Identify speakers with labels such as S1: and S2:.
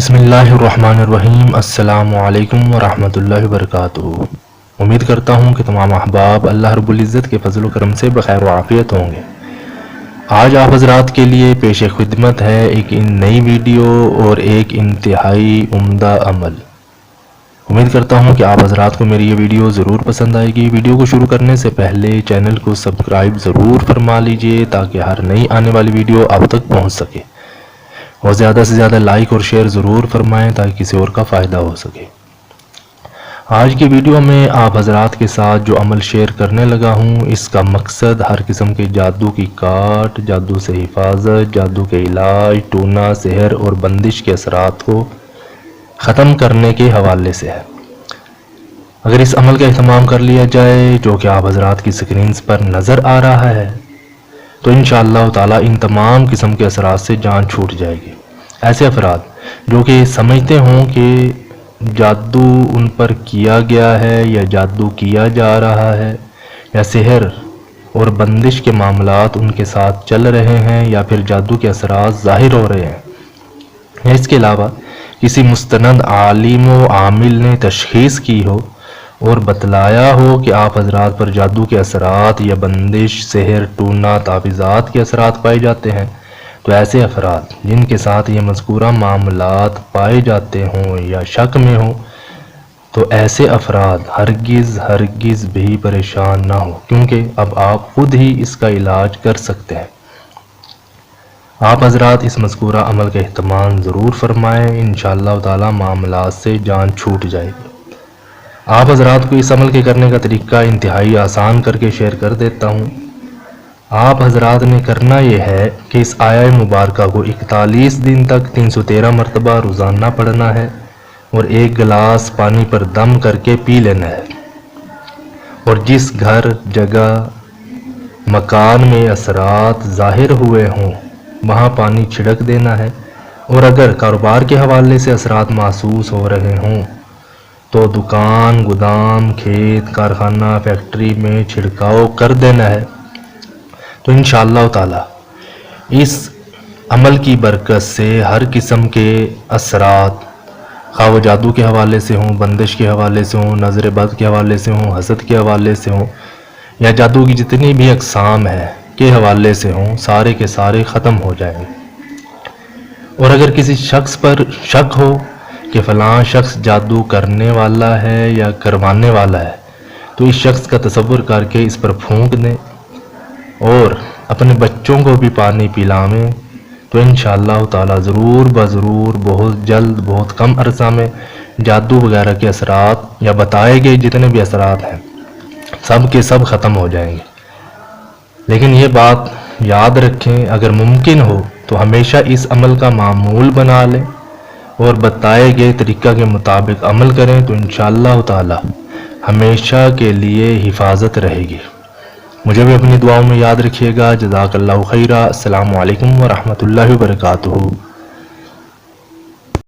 S1: بسم اللہ الرحمن الرحیم۔ السلام علیکم ورحمۃ اللہ وبرکاتہ۔ امید کرتا ہوں کہ تمام احباب اللہ رب العزت کے فضل و کرم سے بخیر و عافیت ہوں گے۔ آج آپ حضرات کے لیے پیش خدمت ہے ایک نئی ویڈیو اور ایک انتہائی عمدہ عمل۔ امید کرتا ہوں کہ آپ حضرات کو میری یہ ویڈیو ضرور پسند آئے گی۔ ویڈیو کو شروع کرنے سے پہلے چینل کو سبسکرائب ضرور فرما لیجئے تاکہ ہر نئی آنے والی ویڈیو آپ تک پہنچ سکے، اور زیادہ سے زیادہ لائک اور شیئر ضرور فرمائیں تاکہ کسی اور کا فائدہ ہو سکے۔ آج کی ویڈیو میں آپ حضرات کے ساتھ جو عمل شیئر کرنے لگا ہوں، اس کا مقصد ہر قسم کے جادو کی کاٹ، جادو سے حفاظت، جادو کے علاج، ٹونا، سحر اور بندش کے اثرات کو ختم کرنے کے حوالے سے ہے۔ اگر اس عمل کا اہتمام کر لیا جائے جو کہ آپ حضرات کی سکرینز پر نظر آ رہا ہے، تو انشاءاللہ تعالی ان تمام قسم کے اثرات سے جان چھوٹ جائے گی۔ ایسے افراد جو کہ سمجھتے ہوں کہ جادو ان پر کیا گیا ہے یا جادو کیا جا رہا ہے یا سحر اور بندش کے معاملات ان کے ساتھ چل رہے ہیں یا پھر جادو کے اثرات ظاہر ہو رہے ہیں، یا اس کے علاوہ کسی مستند عالم و عامل نے تشخیص کی ہو اور بتلایا ہو کہ آپ حضرات پر جادو کے اثرات یا بندش، سحر، ٹونا، تعویذات کے اثرات پائے جاتے ہیں، تو ایسے افراد جن کے ساتھ یہ مذکورہ معاملات پائے جاتے ہوں یا شک میں ہوں، تو ایسے افراد ہرگز بھی پریشان نہ ہو، کیونکہ اب آپ خود ہی اس کا علاج کر سکتے ہیں۔ آپ حضرات اس مذکورہ عمل کا اہتمام ضرور فرمائیں، انشاءاللہ تعالی معاملات سے جان چھوٹ جائے گی۔ آپ حضرات کو اس عمل کے کرنے کا طریقہ انتہائی آسان کر کے شیئر کر دیتا ہوں۔ آپ حضرات نے کرنا یہ ہے کہ اس آیہ مبارکہ کو 41 دن تک 313 مرتبہ روزانہ پڑھنا ہے اور 1 گلاس پانی پر دم کر کے پی لینا ہے، اور جس گھر، جگہ، مکان میں اثرات ظاہر ہوئے ہوں وہاں پانی چھڑک دینا ہے، اور اگر کاروبار کے حوالے سے اثرات محسوس ہو رہے ہوں تو دکان، گودام، کھیت، کارخانہ، فیکٹری میں چھڑکاؤ کر دینا ہے۔ تو انشاءاللہ تعالی اس عمل کی برکت سے ہر قسم کے اثرات، خواہ وہ جادو کے حوالے سے ہوں، بندش کے حوالے سے ہوں، نظر بد کے حوالے سے ہوں، حسد کے حوالے سے ہوں، یا جادو کی جتنی بھی اقسام ہے کے حوالے سے ہوں، سارے کے سارے ختم ہو جائیں گے۔ اور اگر کسی شخص پر شک ہو کہ فلاں شخص جادو کرنے والا ہے یا کروانے والا ہے، تو اس شخص کا تصور کر کے اس پر پھونک دیں اور اپنے بچوں کو بھی پانی پلائیں، تو انشاءاللہ تعالی ضرور بضرور بہت جلد، بہت کم عرصہ میں جادو وغیرہ کے اثرات یا بتائے گئے جتنے بھی اثرات ہیں سب کے سب ختم ہو جائیں گے۔ لیکن یہ بات یاد رکھیں، اگر ممکن ہو تو ہمیشہ اس عمل کا معمول بنا لیں اور بتائے گئے طریقہ کے مطابق عمل کریں، تو انشاءاللہ تعالی ہمیشہ کے لیے حفاظت رہے گی۔ مجھے بھی اپنی دعاؤں میں یاد رکھیے گا۔ جزاک اللہ خیرہ۔ السلام علیکم ورحمۃ اللہ وبرکاتہ۔